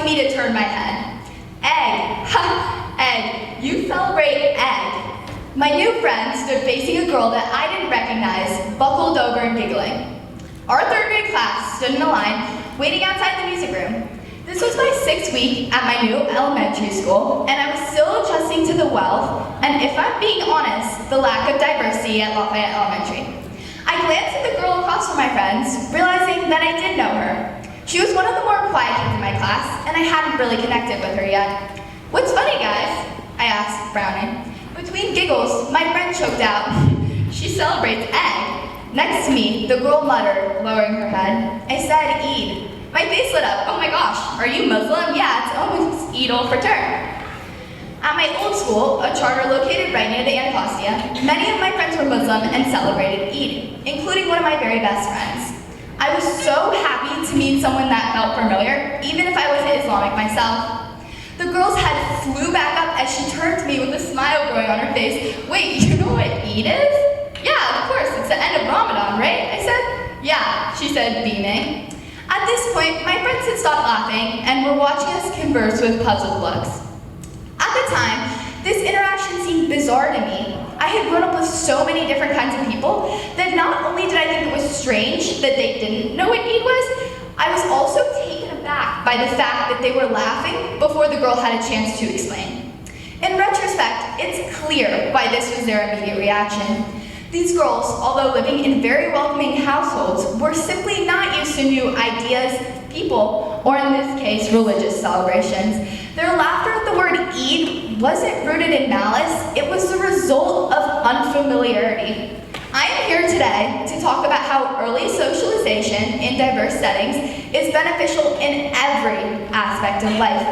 me to turn my head. Egg, ha, egg, you celebrate egg. My new friend stood facing a girl that I didn't recognize, buckled over and giggling. Our third grade class stood in a line, waiting outside the music room. This was my 6th week at my new elementary school, and I was still adjusting to the wealth, and if I'm being honest, the lack of diversity at Lafayette Elementary. I glanced at the girl across from my friends, realizing that I did know her. She was one of the more quiet kids in my class, and I hadn't really connected with her yet. "What's funny, guys?" I asked, frowning. Between giggles, my friend choked out, "She celebrates egg." Next to me, the girl muttered, lowering her head. I said, "Eid." My face lit up. "Oh my gosh, are you Muslim?" "Yeah, it's almost Eid al-Fitr." At my old school, a charter located right near the Anacostia, many of my friends were Muslim and celebrated Eid, including one of my very best friends. I was so happy to meet someone that felt familiar, even if I wasn't Islamic myself. The girl's head flew back up as she turned to me with a smile growing on her face. "Wait, you know what Eid is?" "Yeah, of course, it's the end of Ramadan, right?" I said. "Yeah," she said, beaming. At this point, my friends had stopped laughing and were watching us converse with puzzled looks. At the time, this interaction seemed bizarre to me. I had grown up with so many different kinds of people that not only did I think it was strange that they didn't know what Eid was, I was also taken aback by the fact that they were laughing before the girl had a chance to explain. In retrospect, it's clear why this was their immediate reaction. These girls, although living in very welcoming households, were simply not used to new ideas, people, or in this case, religious celebrations. Their laughter at the word Eid wasn't rooted in malice, it was the result of unfamiliarity. I am here today to talk about how early socialization in diverse settings is beneficial in every aspect of life.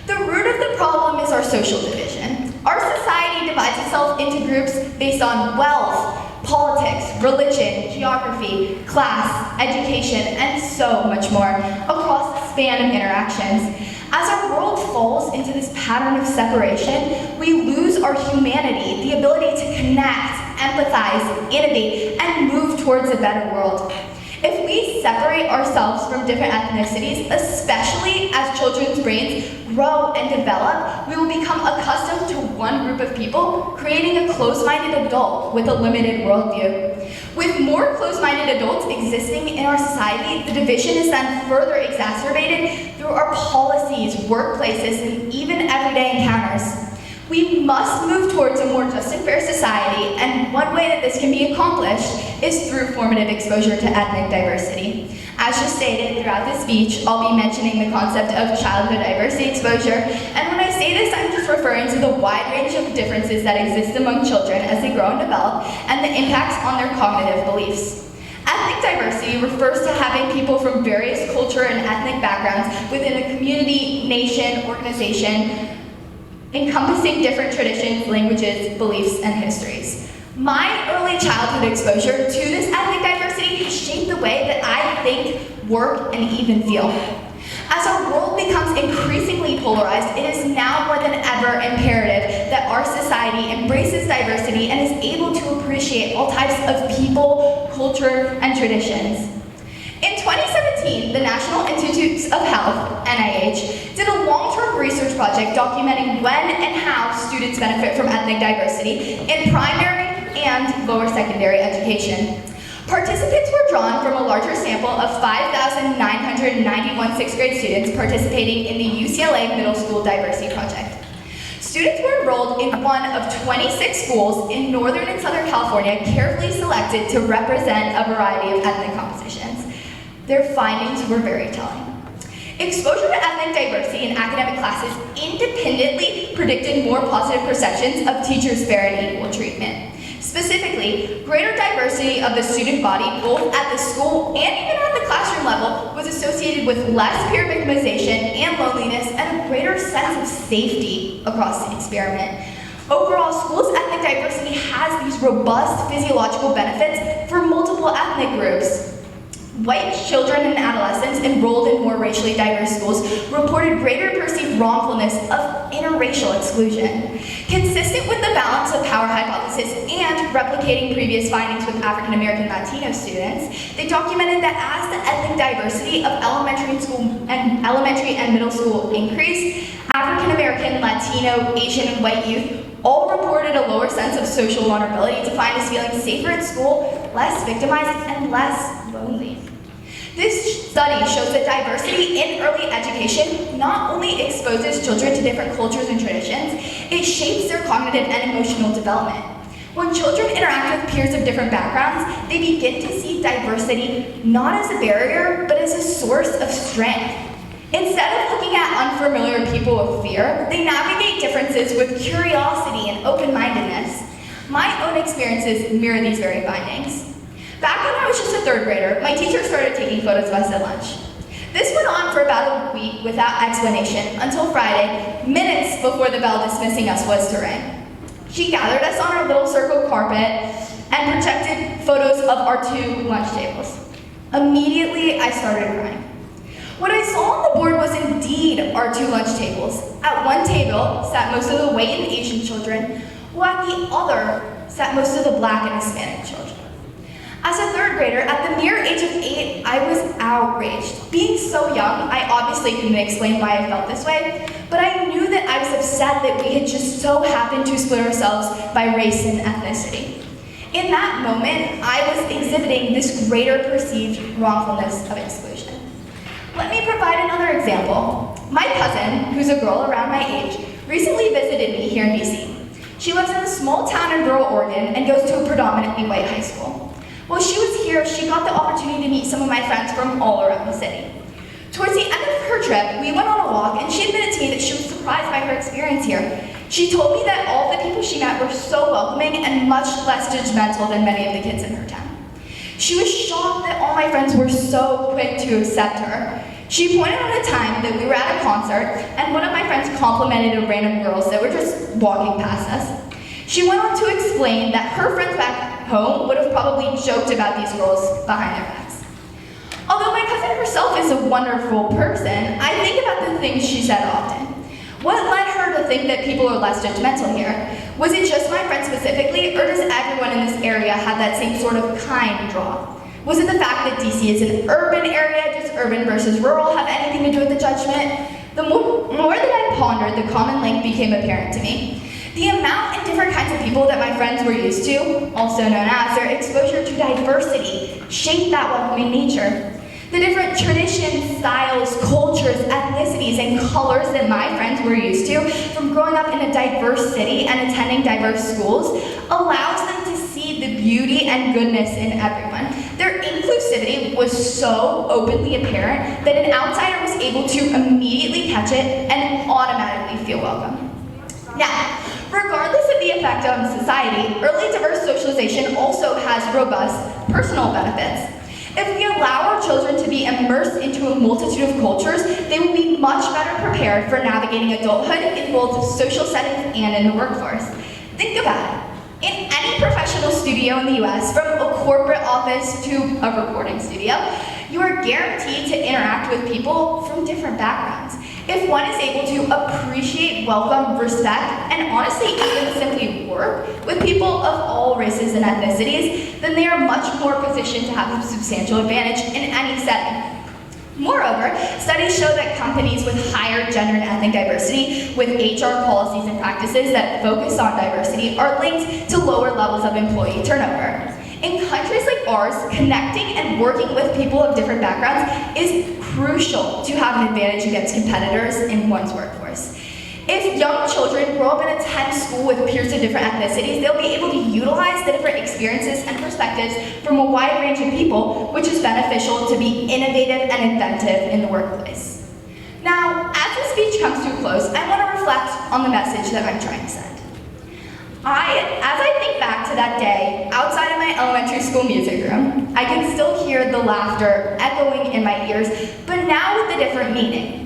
The root of the problem is our social division. Our society divides itself into groups based on wealth, politics, religion, geography, class, education, and so much more across the span of interactions. As our world falls into this pattern of separation, we lose our humanity, the ability to connect, empathize, innovate, and move towards a better world. If we separate ourselves from different ethnicities, especially as children's brains grow and develop, we will become accustomed to one group of people, creating a closed-minded adult with a limited worldview. With more closed-minded adults existing in our society, the division is then further exacerbated through our policies, workplaces, and even everyday encounters. We must move towards a more just and fair society, and one way that this can be accomplished is through formative exposure to ethnic diversity. As just stated throughout this speech, I'll be mentioning the concept of childhood diversity exposure, and when I say this, I'm just referring to the wide range of differences that exist among children as they grow and develop, and the impacts on their cognitive beliefs. Ethnic diversity refers to having people from various culture and ethnic backgrounds within a community, nation, organization, encompassing different traditions, languages, beliefs, and histories. My early childhood exposure to this ethnic diversity has shaped the way that I think, work, and even feel. As our world becomes increasingly polarized, it is now more than ever imperative that our society embraces diversity and is able to appreciate all types of people, culture, and traditions. In 2017, the National Institutes of Health, NIH, did a long-term research project documenting when and how students benefit from ethnic diversity in primary and lower secondary education. Participants were drawn from a larger sample of 5,991 sixth grade students participating in the UCLA Middle School Diversity Project. Students were enrolled in one of 26 schools in Northern and Southern California, carefully selected to represent a variety of ethnic compositions. Their findings were very telling. Exposure to ethnic diversity in academic classes independently predicted more positive perceptions of teachers' fair and equal treatment. Specifically, greater diversity of the student body, both at the school and even at the classroom level, was associated with less peer victimization and loneliness and a greater sense of safety across the experiment. Overall, schools' ethnic diversity has these robust physiological benefits for multiple ethnic groups. White children and adolescents enrolled in more racially diverse schools reported greater perceived wrongfulness of interracial exclusion. Consistent with the balance of power hypothesis and replicating previous findings with African American Latino students, they documented that as the ethnic diversity of elementary and middle school increased, African American, Latino, Asian, and white youth all reported a lower sense of social vulnerability, defined as feeling safer at school, less victimized, and less lonely. This study shows that diversity in early education not only exposes children to different cultures and traditions, it shapes their cognitive and emotional development. When children interact with peers of different backgrounds, they begin to see diversity not as a barrier, but as a source of strength. Instead of looking at unfamiliar people with fear, they navigate differences with curiosity and open-mindedness. My own experiences mirror these very findings. Back when I was just a third grader, my teacher started taking photos of us at lunch. This went on for about a week without explanation until Friday, minutes before the bell dismissing us was to ring. She gathered us on our little circle carpet and projected photos of our 2 lunch tables. Immediately, I started crying. What I saw on the board was indeed our 2 lunch tables. At one table sat most of the white and Asian children, while at the other sat most of the Black and Hispanic children. As a third grader, at the mere age of 8, I was outraged. Being so young, I obviously couldn't explain why I felt this way, but I knew that I was upset that we had just so happened to split ourselves by race and ethnicity. In that moment, I was exhibiting this greater perceived wrongfulness of exclusion. Let me provide another example. My cousin, who's a girl around my age, recently visited me here in BC. She lives in a small town in rural Oregon and goes to a predominantly white high school. While she was here, she got the opportunity to meet some of my friends from all around the city. Towards the end of her trip, we went on a walk, and she admitted to me that she was surprised by her experience here. She told me that all the people she met were so welcoming and much less judgmental than many of the kids in her town. She was shocked that all my friends were so quick to accept her. She pointed out a time that we were at a concert, and one of my friends complimented a random girls that were just walking past us. She went on to explain that her friends back home would have probably joked about these girls behind their backs. Although my cousin herself is a wonderful person, I think about the things she said often. What led her to think that people are less judgmental here? Was it just my friend specifically, or does everyone in this area have that same sort of kind draw? Was it the fact that DC is an urban area, does urban versus rural have anything to do with the judgment? The more that I pondered, the common link became apparent to me. The amount and different kinds of people that my friends were used to, also known as their exposure to diversity, shaped that welcoming nature. The different traditions, styles, cultures, ethnicities, and colors that my friends were used to from growing up in a diverse city and attending diverse schools allows them to see the beauty and goodness in everyone. Their inclusivity was so openly apparent that an outsider was able to immediately catch it and automatically feel welcome. Now, regardless of the effect on society, early diverse socialization also has robust personal benefits. If we allow our children to be immersed into a multitude of cultures, they will be much better prepared for navigating adulthood in both social settings and in the workforce. Think about it. In any professional studio in the US, from a corporate office to a recording studio, you are guaranteed to interact with people from different backgrounds. If one is able to appreciate, welcome, respect, and honestly even simply work with people of all races and ethnicities, then they are much more positioned to have a substantial advantage in any setting. Moreover, studies show that companies with higher gender and ethnic diversity, with HR policies and practices that focus on diversity, are linked to lower levels of employee turnover. In countries like ours, connecting and working with people of different backgrounds is crucial to have an advantage against competitors in one's workforce. If young children grow up and attend school with peers of different ethnicities, they'll be able to utilize the different experiences and perspectives from a wide range of people, which is beneficial to be innovative and inventive in the workplace. Now, as the speech comes to a close, I want to reflect on the message that I'm trying to send. As I think back to that day outside of my elementary school music room, I can still hear the laughter echoing in my ears, but now with a different meaning.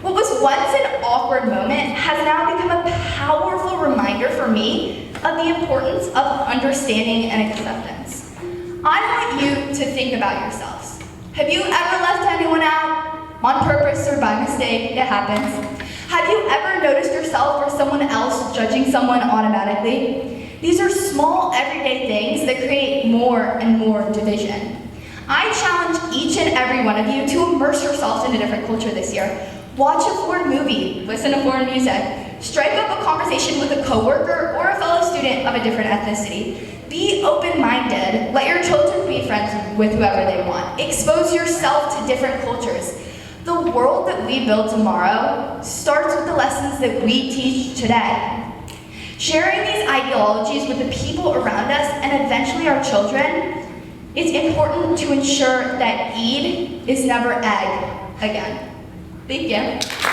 What was once an awkward moment has now become a powerful reminder for me of the importance of understanding and acceptance. I want you to think about yourselves. Have you ever left anyone out? On purpose or by mistake, it happens. Have you ever noticed yourself or someone else judging someone automatically? These are small, everyday things that create more and more division. I challenge each and every one of you to immerse yourselves in a different culture this year. Watch a foreign movie, listen to foreign music, strike up a conversation with a coworker or a fellow student of a different ethnicity. Be open-minded, let your children be friends with whoever they want. Expose yourself to different cultures. The world that we build tomorrow starts with the lessons that we teach today. Sharing these ideologies with the people around us and eventually our children is important to ensure that Eid is never egg again. Thank you.